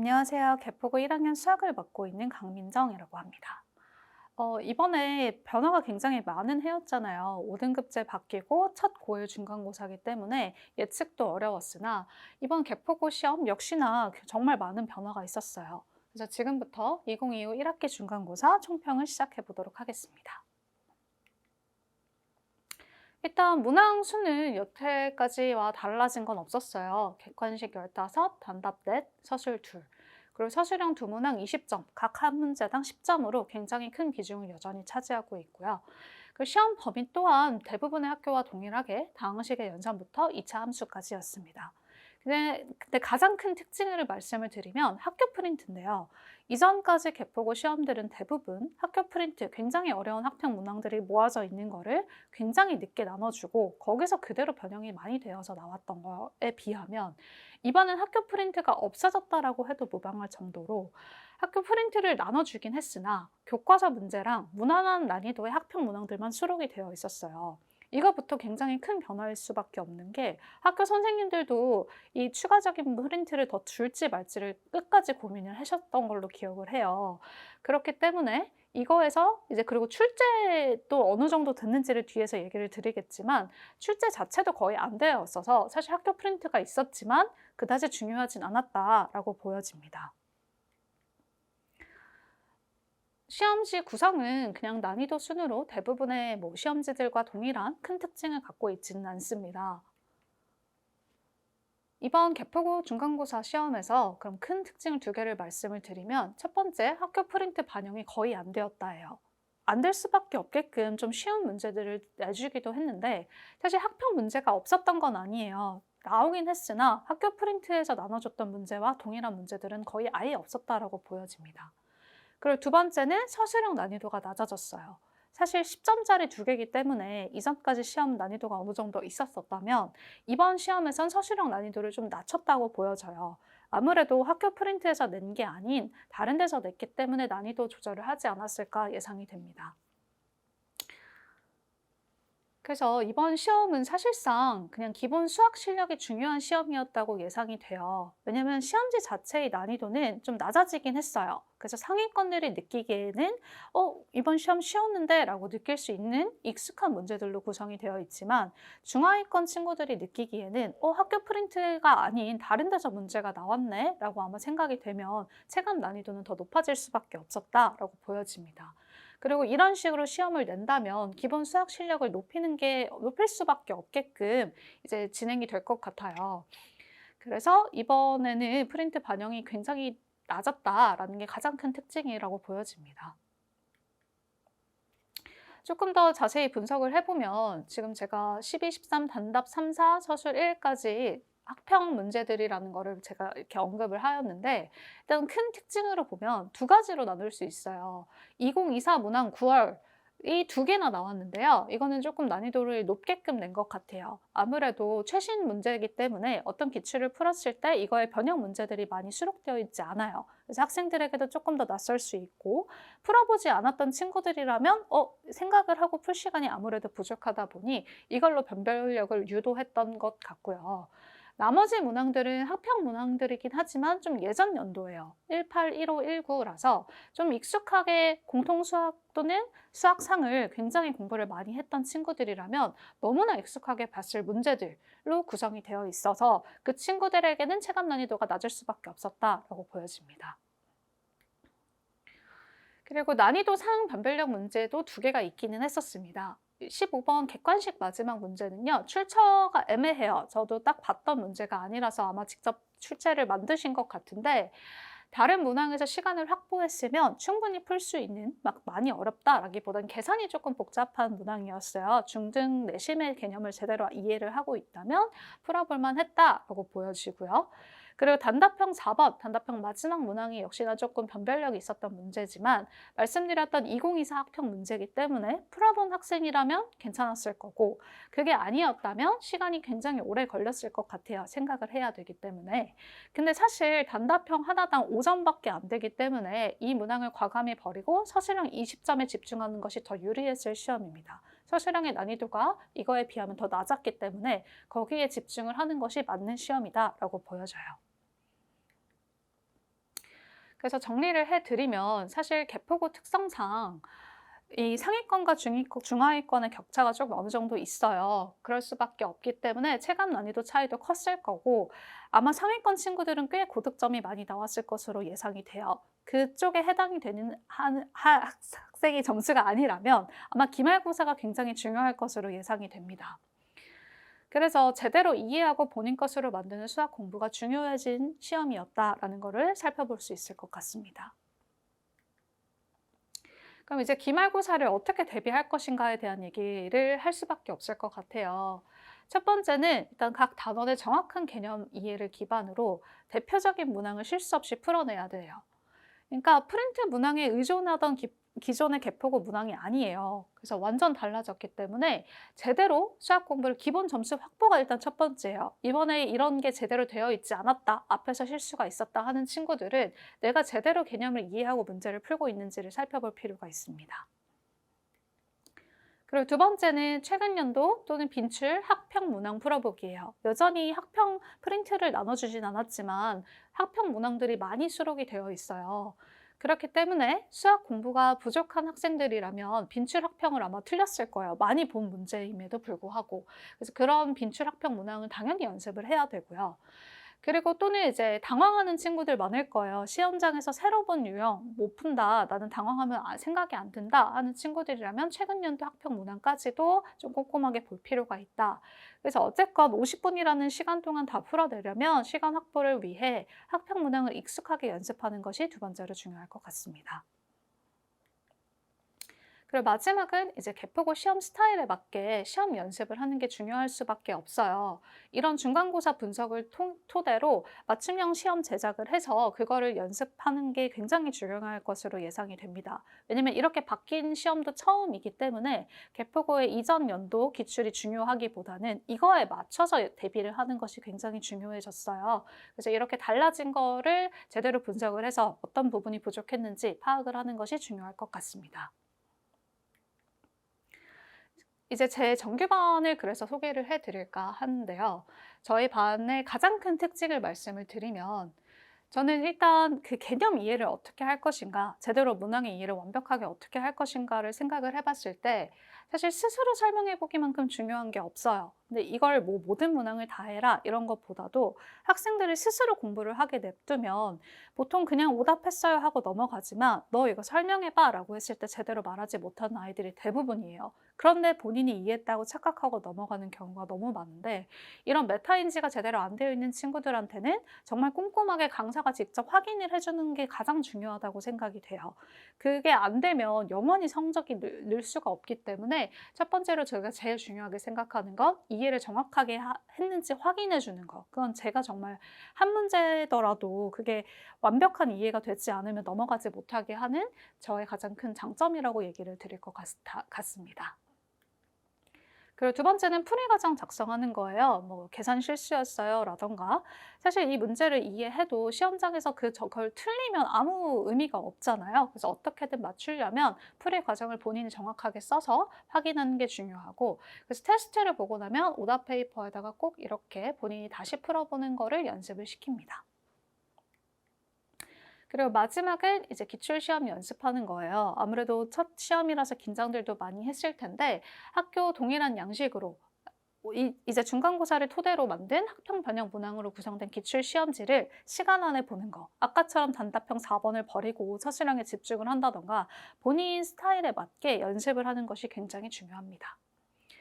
안녕하세요. 개포고 1학년 수학을 맡고 있는 강민정이라고 합니다. 이번에 변화가 굉장히 많은 해였잖아요. 5등급제 바뀌고 첫 고일 중간고사이기 때문에 예측도 어려웠으나 이번 개포고 시험 역시나 정말 많은 변화가 있었어요. 그래서 지금부터 2025 1학기 중간고사 총평을 시작해 보도록 하겠습니다. 일단 문항 수는 여태까지와 달라진 건 없었어요. 객관식 15, 단답 넷, 서술 둘. 그리고 서술형 두 문항 20점, 각 한 문제당 10점으로 굉장히 큰 비중을 여전히 차지하고 있고요. 그 시험 범위 또한 대부분의 학교와 동일하게 다항식의 연산부터 2차 함수까지였습니다. 근데 가장 큰 특징을 말씀을 드리면 학교 프린트인데요. 이전까지 개포고 시험들은 대부분 학교 프린트, 굉장히 어려운 학평 문항들이 모아져 있는 거를 굉장히 늦게 나눠주고 거기서 그대로 변형이 많이 되어서 나왔던 거에 비하면 이번엔 학교 프린트가 없어졌다라고 해도 무방할 정도로 학교 프린트를 나눠주긴 했으나 교과서 문제랑 무난한 난이도의 학평 문항들만 수록이 되어 있었어요. 이거부터 굉장히 큰 변화일 수밖에 없는 게 학교 선생님들도 이 추가적인 프린트를 더 줄지 말지를 끝까지 고민을 하셨던 걸로 기억을 해요. 그렇기 때문에 이거에서 이제 그리고 출제도 어느 정도 됐는지를 뒤에서 얘기를 드리겠지만 출제 자체도 거의 안 되어 있어서 사실 학교 프린트가 있었지만 그다지 중요하진 않았다라고 보여집니다. 시험지 구성은 그냥 난이도 순으로 대부분의 시험지들과 동일한 큰 특징을 갖고 있지는 않습니다. 이번 개포고 중간고사 시험에서 그럼 큰 특징을 두 개를 말씀을 드리면 첫 번째, 학교 프린트 반영이 거의 안 되었다예요. 안 될 수밖에 없게끔 좀 쉬운 문제들을 내주기도 했는데 사실 학평 문제가 없었던 건 아니에요. 나오긴 했으나 학교 프린트에서 나눠줬던 문제와 동일한 문제들은 거의 아예 없었다라고 보여집니다. 그리고 두 번째는 서술형 난이도가 낮아졌어요. 사실 10점짜리 두 개이기 때문에 이전까지 시험 난이도가 어느 정도 있었다면 이번 시험에선 서술형 난이도를 좀 낮췄다고 보여져요. 아무래도 학교 프린트에서 낸 게 아닌 다른 데서 냈기 때문에 난이도 조절을 하지 않았을까 예상이 됩니다. 그래서 이번 시험은 사실상 그냥 기본 수학 실력이 중요한 시험이었다고 예상이 돼요. 왜냐면 시험지 자체의 난이도는 좀 낮아지긴 했어요. 그래서 상위권들이 느끼기에는 이번 시험 쉬웠는데 라고 느낄 수 있는 익숙한 문제들로 구성이 되어 있지만 중하위권 친구들이 느끼기에는 학교 프린트가 아닌 다른 데서 문제가 나왔네 라고 아마 생각이 되면 체감 난이도는 더 높아질 수밖에 없었다라고 보여집니다. 그리고 이런 식으로 시험을 낸다면 기본 수학 실력을 높일 수밖에 없게끔 이제 진행이 될 것 같아요. 그래서 이번에는 프린트 반영이 굉장히 낮았다라는 게 가장 큰 특징이라고 보여집니다. 조금 더 자세히 분석을 해보면 지금 제가 12, 13, 단답 3, 4, 서술 1까지 학평 문제들이라는 거를 제가 이렇게 언급을 하였는데 일단 큰 특징으로 보면 두 가지로 나눌 수 있어요. 2024 문항 9월 이 두 개나 나왔는데요. 이거는 조금 난이도를 높게끔 낸 것 같아요. 아무래도 최신 문제이기 때문에 어떤 기출을 풀었을 때 이거의 변형 문제들이 많이 수록되어 있지 않아요. 그래서 학생들에게도 조금 더 낯설 수 있고 풀어보지 않았던 친구들이라면 생각을 하고 풀 시간이 아무래도 부족하다 보니 이걸로 변별력을 유도했던 것 같고요. 나머지 문항들은 학평 문항들이긴 하지만 좀 예전 연도예요. 18, 15, 19라서 좀 익숙하게 공통수학 또는 수학상을 굉장히 공부를 많이 했던 친구들이라면 너무나 익숙하게 봤을 문제들로 구성이 되어 있어서 그 친구들에게는 체감 난이도가 낮을 수밖에 없었다라고 보여집니다. 그리고 난이도 상 변별력 문제도 두 개가 있기는 했었습니다. 15번 객관식 마지막 문제는요. 출처가 애매해요. 저도 딱 봤던 문제가 아니라서 아마 직접 출제를 만드신 것 같은데 다른 문항에서 시간을 확보했으면 충분히 풀 수 있는 막 많이 어렵다라기보다는 계산이 조금 복잡한 문항이었어요. 중등 내심의 개념을 제대로 이해를 하고 있다면 풀어볼 만했다라고 보여지고요. 그리고 단답형 4번, 단답형 마지막 문항이 역시나 조금 변별력이 있었던 문제지만 말씀드렸던 2024 학평 문제이기 때문에 풀어본 학생이라면 괜찮았을 거고 그게 아니었다면 시간이 굉장히 오래 걸렸을 것 같아요. 생각을 해야 되기 때문에. 근데 사실 단답형 하나당 5점밖에 안 되기 때문에 이 문항을 과감히 버리고 서술형 20점에 집중하는 것이 더 유리했을 시험입니다. 서술형의 난이도가 이거에 비하면 더 낮았기 때문에 거기에 집중을 하는 것이 맞는 시험이다라고 보여져요. 그래서 정리를 해 드리면 사실 개포고 특성상 이 상위권과 중하위권의 격차가 조금 어느 정도 있어요. 그럴 수밖에 없기 때문에 체감 난이도 차이도 컸을 거고 아마 상위권 친구들은 꽤 고득점이 많이 나왔을 것으로 예상이 돼요. 그쪽에 해당이 되는 학생이 점수가 아니라면 아마 기말고사가 굉장히 중요할 것으로 예상이 됩니다. 그래서 제대로 이해하고 본인 것으로 만드는 수학 공부가 중요해진 시험이었다라는 거를 살펴볼 수 있을 것 같습니다. 그럼 이제 기말고사를 어떻게 대비할 것인가에 대한 얘기를 할 수밖에 없을 것 같아요. 첫 번째는 일단 각 단원의 정확한 개념 이해를 기반으로 대표적인 문항을 실수 없이 풀어내야 돼요. 그러니까 프린트 문항에 의존하던 기존의 개포고 문항이 아니에요. 그래서 완전 달라졌기 때문에 제대로 수학 공부를 기본 점수 확보가 일단 첫 번째예요. 이번에 이런 게 제대로 되어 있지 않았다, 앞에서 실수가 있었다 하는 친구들은 내가 제대로 개념을 이해하고 문제를 풀고 있는지를 살펴볼 필요가 있습니다. 그리고 두 번째는 최근 연도 또는 빈출 학평 문항 풀어보기예요. 여전히 학평 프린트를 나눠주진 않았지만 학평 문항들이 많이 수록이 되어 있어요. 그렇기 때문에 수학 공부가 부족한 학생들이라면 빈출 학평을 아마 틀렸을 거예요. 많이 본 문제임에도 불구하고. 그래서 그런 빈출 학평 문항은 당연히 연습을 해야 되고요. 그리고 또는 이제 당황하는 친구들 많을 거예요. 시험장에서 새로 본 유형 못 푼다. 나는 당황하면 생각이 안 든다 하는 친구들이라면 최근 연도 학평 문항까지도 좀 꼼꼼하게 볼 필요가 있다. 그래서 어쨌건 50분이라는 시간 동안 다 풀어내려면 시간 확보를 위해 학평 문항을 익숙하게 연습하는 것이 두 번째로 중요할 것 같습니다. 그리고 마지막은 이제 개포고 시험 스타일에 맞게 시험 연습을 하는 게 중요할 수밖에 없어요. 이런 중간고사 분석을 토대로 맞춤형 시험 제작을 해서 그거를 연습하는 게 굉장히 중요할 것으로 예상이 됩니다. 왜냐면 이렇게 바뀐 시험도 처음이기 때문에 개포고의 이전 연도 기출이 중요하기보다는 이거에 맞춰서 대비를 하는 것이 굉장히 중요해졌어요. 그래서 이렇게 달라진 거를 제대로 분석을 해서 어떤 부분이 부족했는지 파악을 하는 것이 중요할 것 같습니다. 이제 제 정규반을 그래서 소개를 해 드릴까 하는데요. 저희 반의 가장 큰 특징을 말씀을 드리면 저는 일단 그 개념 이해를 어떻게 할 것인가, 제대로 문항의 이해를 완벽하게 어떻게 할 것인가를 생각을 해 봤을 때 사실 스스로 설명해 보기만큼 중요한 게 없어요. 근데 이걸 뭐 모든 문항을 다 해라 이런 것보다도 학생들이 스스로 공부를 하게 냅두면 보통 그냥 오답했어요 하고 넘어가지만 너 이거 설명해 봐 라고 했을 때 제대로 말하지 못하는 아이들이 대부분이에요. 그런데 본인이 이해했다고 착각하고 넘어가는 경우가 너무 많은데 이런 메타인지가 제대로 안 되어 있는 친구들한테는 정말 꼼꼼하게 강사가 직접 확인을 해주는 게 가장 중요하다고 생각이 돼요. 그게 안 되면 영원히 성적이 늘 수가 없기 때문에 첫 번째로 제가 제일 중요하게 생각하는 건 이해를 정확하게 했는지 확인해 주는 거. 그건 제가 정말 한 문제더라도 그게 완벽한 이해가 되지 않으면 넘어가지 못하게 하는 저의 가장 큰 장점이라고 얘기를 드릴 것 같습니다. 그리고 두 번째는 풀이 과정 작성하는 거예요. 뭐 계산 실수였어요 라던가. 사실 이 문제를 이해해도 시험장에서 저걸 틀리면 아무 의미가 없잖아요. 그래서 어떻게든 맞추려면 풀이 과정을 본인이 정확하게 써서 확인하는 게 중요하고, 그래서 테스트를 보고 나면 오답 페이퍼에다가 꼭 이렇게 본인이 다시 풀어보는 거를 연습을 시킵니다. 그리고 마지막은 이제 기출시험 연습하는 거예요. 아무래도 첫 시험이라서 긴장들도 많이 했을 텐데 학교 동일한 양식으로 이제 중간고사를 토대로 만든 학평 변형 문항으로 구성된 기출시험지를 시간 안에 보는 거. 아까처럼 단답형 4번을 버리고 서술형에 집중을 한다던가 본인 스타일에 맞게 연습을 하는 것이 굉장히 중요합니다.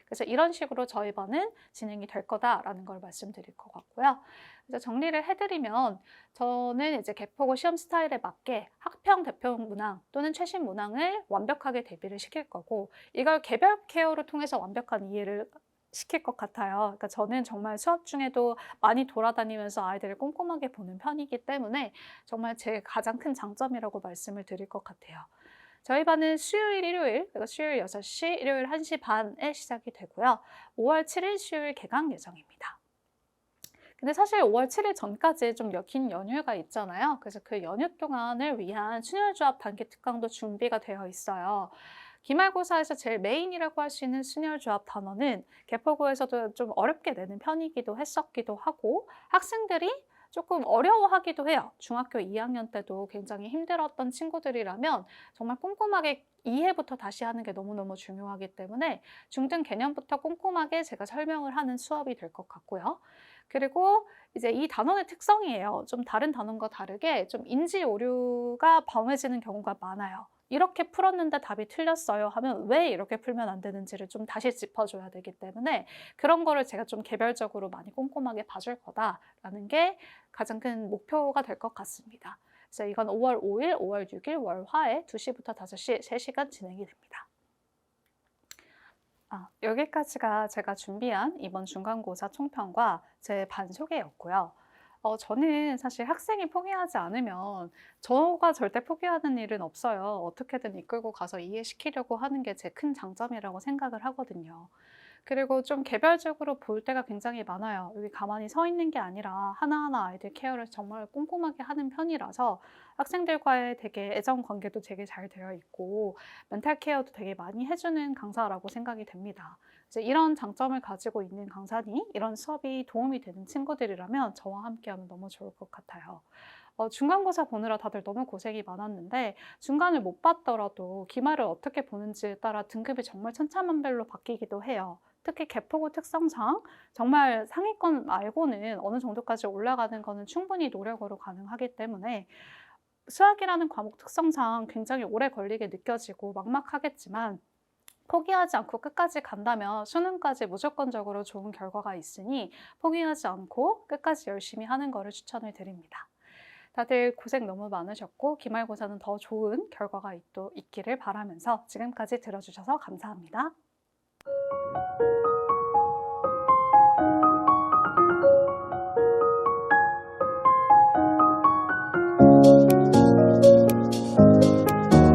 그래서 이런 식으로 저희 반은 진행이 될 거다라는 걸 말씀드릴 것 같고요. 그래서 정리를 해드리면 저는 이제 개포고 시험 스타일에 맞게 학평 대표 문항 또는 최신 문항을 완벽하게 대비를 시킬 거고 이걸 개별 케어를 통해서 완벽한 이해를 시킬 것 같아요. 그러니까 저는 정말 수업 중에도 많이 돌아다니면서 아이들을 꼼꼼하게 보는 편이기 때문에 정말 제 가장 큰 장점이라고 말씀을 드릴 것 같아요. 저희 반은 수요일, 일요일, 그러니까 수요일 6시, 일요일 1시 반에 시작이 되고요. 5월 7일 수요일 개강 예정입니다. 근데 사실 5월 7일 전까지 좀 긴 연휴가 있잖아요. 그래서 그 연휴 동안을 위한 순혈조합 단기 특강도 준비가 되어 있어요. 기말고사에서 제일 메인이라고 할 수 있는 순혈조합 단원은 개포고에서도 좀 어렵게 내는 편이기도 했었기도 하고 학생들이 조금 어려워하기도 해요. 중학교 2학년 때도 굉장히 힘들었던 친구들이라면 정말 꼼꼼하게 이해부터 다시 하는 게 너무너무 중요하기 때문에 중등 개념부터 꼼꼼하게 제가 설명을 하는 수업이 될 것 같고요. 그리고 이제 이 단원의 특성이에요. 좀 다른 단원과 다르게 좀 인지 오류가 범해지는 경우가 많아요. 이렇게 풀었는데 답이 틀렸어요 하면 왜 이렇게 풀면 안 되는지를 좀 다시 짚어줘야 되기 때문에 그런 거를 제가 좀 개별적으로 많이 꼼꼼하게 봐줄 거다라는 게 가장 큰 목표가 될 것 같습니다. 그래서 이건 5월 5일, 5월 6일 월화에 2시부터 5시 3시간 진행이 됩니다. 여기까지가 제가 준비한 이번 중간고사 총평과 제 반 소개였고요. 저는 사실 학생이 포기하지 않으면 저가 절대 포기하는 일은 없어요. 어떻게든 이끌고 가서 이해시키려고 하는 게 제 큰 장점이라고 생각을 하거든요. 그리고 좀 개별적으로 볼 때가 굉장히 많아요. 여기 가만히 서 있는 게 아니라 하나하나 아이들 케어를 정말 꼼꼼하게 하는 편이라서 학생들과의 되게 애정 관계도 되게 잘 되어 있고 멘탈 케어도 되게 많이 해주는 강사라고 생각이 됩니다. 이제 이런 장점을 가지고 있는 강사니 이런 수업이 도움이 되는 친구들이라면 저와 함께하면 너무 좋을 것 같아요. 중간고사 보느라 다들 너무 고생이 많았는데 중간을 못 봤더라도 기말을 어떻게 보는지에 따라 등급이 정말 천차만별로 바뀌기도 해요. 특히 개포고 특성상 정말 상위권 말고는 어느 정도까지 올라가는 거는 충분히 노력으로 가능하기 때문에 수학이라는 과목 특성상 굉장히 오래 걸리게 느껴지고 막막하겠지만 포기하지 않고 끝까지 간다면 수능까지 무조건적으로 좋은 결과가 있으니 포기하지 않고 끝까지 열심히 하는 거를 추천을 드립니다. 다들 고생 너무 많으셨고 기말고사는 더 좋은 결과가 있기를 바라면서 지금까지 들어주셔서 감사합니다.